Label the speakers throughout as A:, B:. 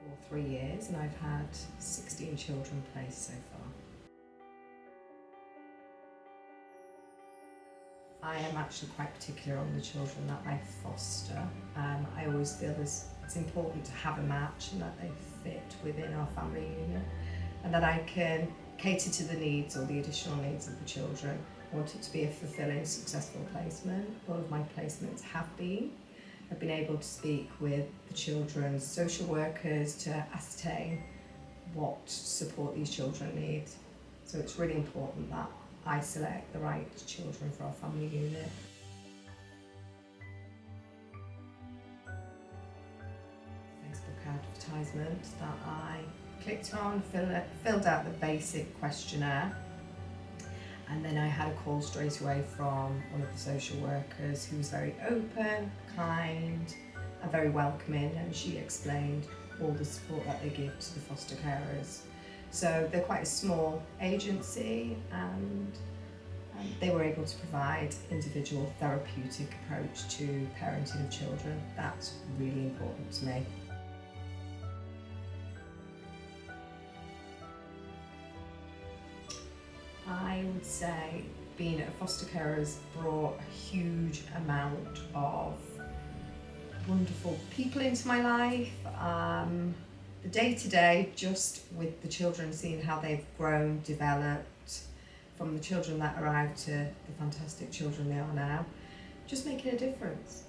A: for 3 years, and I've had 16 children placed so far. I am actually quite particular on the children that I foster. I always feel it's important to have a match and that they fit within our family unit, and that I can cater to the needs or the additional needs of the children. I want it to be a fulfilling, successful placement. All of my placements have been. I've been able to speak with the children's social workers to ascertain what support these children need. So it's really important that I select the right children for our family unit. Facebook advertisement that I clicked on, filled out the basic questionnaire, and then I had a call straight away from one of the social workers who was very open, kind and very welcoming, and she explained all the support that they give to the foster carers. So they're quite a small agency, and they were able to provide individual therapeutic approach to parenting of children. That's really important to me. I would say being a foster carer has brought a huge amount of wonderful people into my life. The day-to-day, just with the children, seeing how they've grown, developed, from the children that arrived to the fantastic children they are now, just making a difference.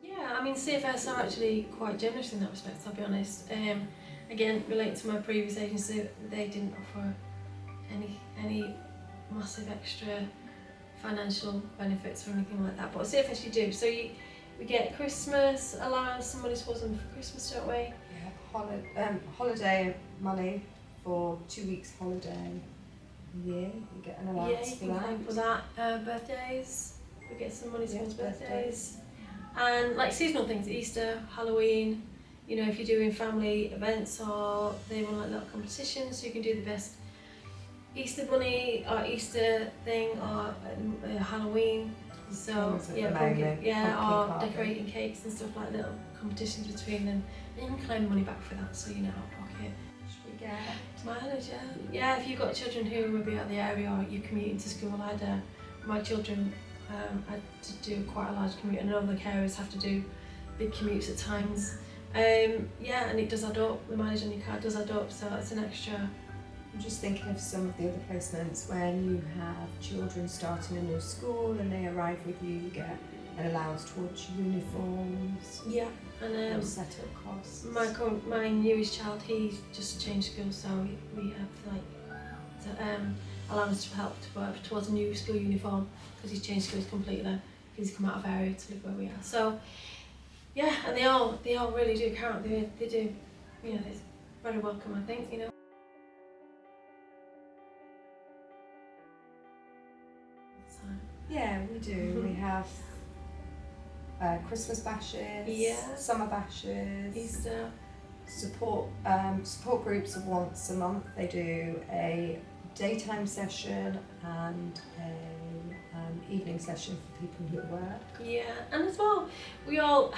B: Yeah, I mean, CFS are actually quite generous in that respect, I'll be honest. Again, relating to my previous agency, they didn't offer any massive extra financial benefits or anything like that, but CFS you do. So we get Christmas allowance, some money towards them for Christmas, don't we?
A: Yeah, holiday money for 2 weeks holiday a year. You get an allowance for that.
B: Yeah, you can claim for that. Birthdays, we get some money towards birthdays. And like seasonal things, Easter, Halloween, you know, if you're doing family events or they run like little competitions, so you can do the best Easter bunny or Easter thing or Halloween. So pumpkin or decorating cakes and stuff, like little competitions between them, and you can claim money back for that, so you're not out of pocket.
A: Should we get
B: mileage? Yeah, if you've got children who maybe out of the area or you're commuting to school, my children had to do quite a large commute, and other carers have to do big commutes at times. And it does add up. The mileage on your car does add up, so it's an extra.
A: I'm just thinking of some of the other placements when you have children starting a new school and they arrive with you, you get an allowance towards uniforms.
B: Yeah, and
A: set-up costs.
B: My newest child, he's just changed schools, so we have allowance to help to work towards a new school uniform because he's changed schools completely. He's come out of area to live where we are. So yeah, and they all really do count. They do, you know, it's very welcome, I think, you know.
A: Yeah, we do. We have Christmas bashes, summer bashes,
B: Easter.
A: Support groups are once a month. They do a daytime session and an evening session for people who work.
B: Yeah, and as well, we all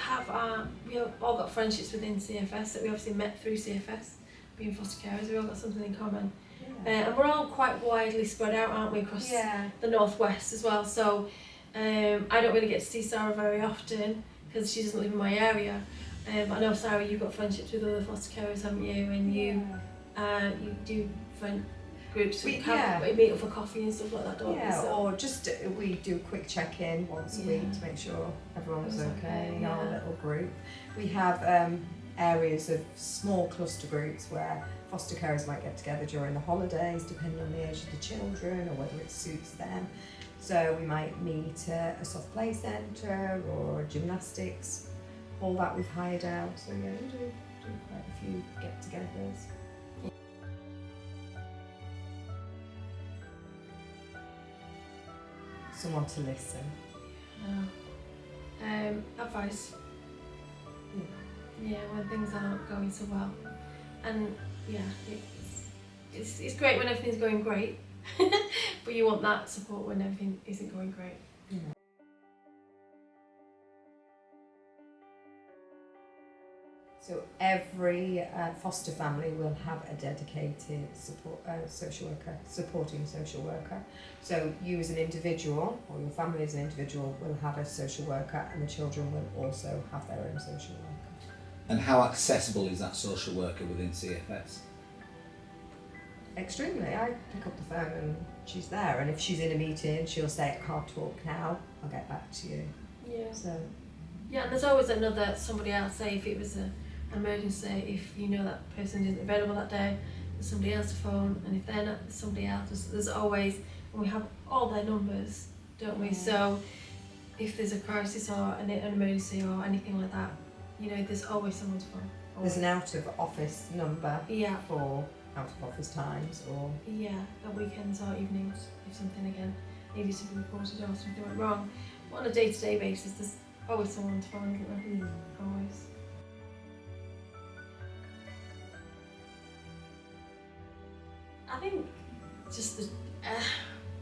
B: got friendships within CFS that we obviously met through CFS, being foster carers. We all got something in common. And we're all quite widely spread out, aren't we, across the northwest as well. So I don't really get to see Sara very often because she doesn't live in my area. But I know, Sara, you've got friendships with other foster carers, haven't you? And you do friend groups, we meet up for coffee and stuff like that, don't we?
A: So, or just we do a quick check-in once a week to make sure everyone's okay in our little group. We have areas of small cluster groups where foster carers might get together during the holidays, depending on the age of the children or whether it suits them. So we might meet at a soft play centre or a gymnastics hall that we've hired out. So yeah, we do quite a few get-togethers. Someone to listen.
B: Advice. Yeah, when things aren't going so well. And yeah, it's great when everything's going great, but you want that support when everything isn't going great.
A: So every foster family will have a dedicated social worker, supporting social worker. So you as an individual, or your family as an individual, will have a social worker, and the children will also have their own social worker.
C: And how accessible is that social worker within CFS?
A: Extremely. I pick up the phone and she's there, and if she's in a meeting, she'll say, I can't talk now, I'll get back to you.
B: Yeah.
A: So
B: Yeah, and there's always somebody else, say if it was an emergency, if you know that person isn't available that day, there's somebody else to phone, and if they're not, there's somebody else. There's always, and we have all their numbers, don't we?
A: Yeah.
B: So if there's a crisis or an emergency or anything like that, you know, there's always someone's phone.
A: there's an out of office number
B: Yeah.
A: for out of office times, or
B: Yeah, at weekends or evenings, if something again needed to be reported or something went wrong. But on a day-to-day basis, there's always someone to phone, isn't there? Always. I think just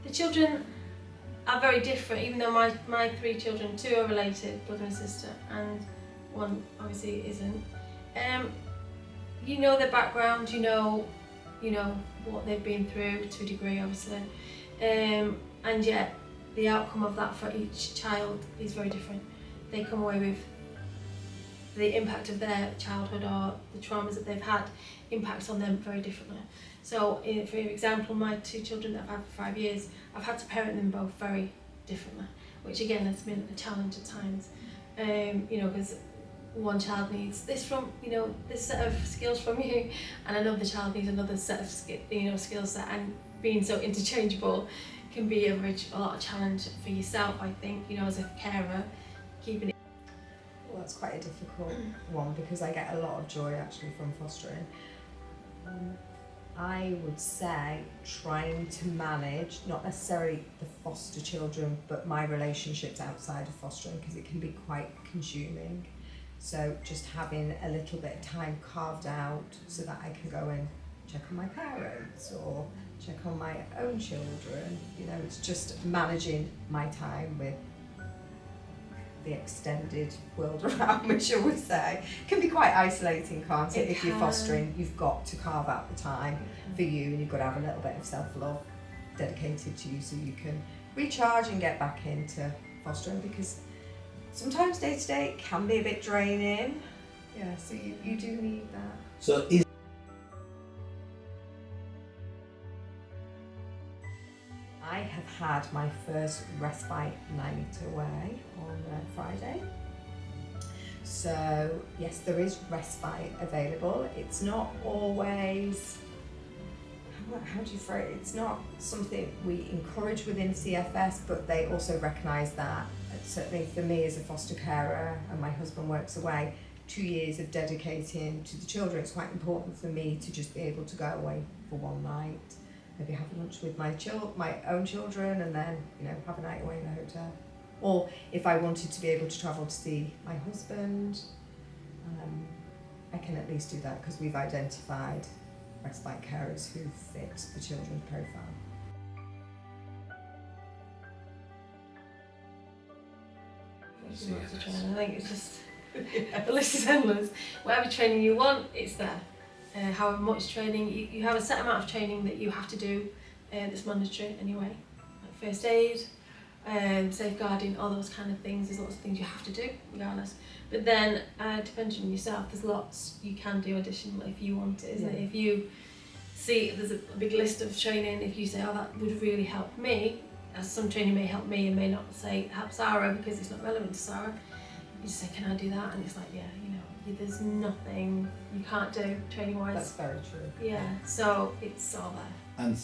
B: the children are very different, even though my 3 children, 2 are related, brother and sister, and 1 obviously isn't. You know their background, you know what they've been through to a degree, obviously, and yet the outcome of that for each child is very different. They come away with the impact of their childhood or the traumas that they've had impacts on them very differently. So, for example, my 2 children that I've had for 5 years, I've had to parent them both very differently, which again has been a challenge at times. Because one child needs this from, this set of skills from you, and another child needs another set of skill set, and being so interchangeable can be a lot of challenge for yourself, I think, as a carer, keeping it.
A: well, that's quite a difficult one, because I get a lot of joy actually from fostering. I would say trying to manage, not necessarily the foster children, but my relationships outside of fostering, because it can be quite consuming. So just having a little bit of time carved out so that I can go and check on my parents or check on my own children. It's just managing my time with the extended world around me, shall we say. It can be quite isolating, can't it? If you're fostering, you've got to carve out the time for you, and you've got to have a little bit of self-love dedicated to you so you can recharge and get back into fostering, because sometimes day to day it can be a bit draining. Yeah, so you do need that.
C: So
A: I have had my first respite night away on Friday. So yes, there is respite available. It's not always, how do you phrase it? It's not something we encourage within CFS, but they also recognise that, certainly for me as a foster carer, and my husband works away, 2 years of dedicating to the children, it's quite important for me to just be able to go away for one night, maybe have lunch with my own children, and then have a night away in a hotel. Or if I wanted to be able to travel to see my husband, I can at least do that, because we've identified respite carers who fit the children's profile.
B: I think it's just the list is endless. Whatever training you want, it's there. However much training, you have a set amount of training that you have to do that's mandatory anyway, like first aid, safeguarding, all those kind of things. There's lots of things you have to do regardless. But then, depending on yourself, there's lots you can do additionally if you want it, isn't it? If you see there's a big list of training, if you say, oh, that would really help me, as some training may help me and may not say help Sarah because it's not relevant to Sarah, you just say, can I do that? And it's like, there's nothing you can't do training wise.
A: That's very true.
B: Yeah, so it's all there.
C: And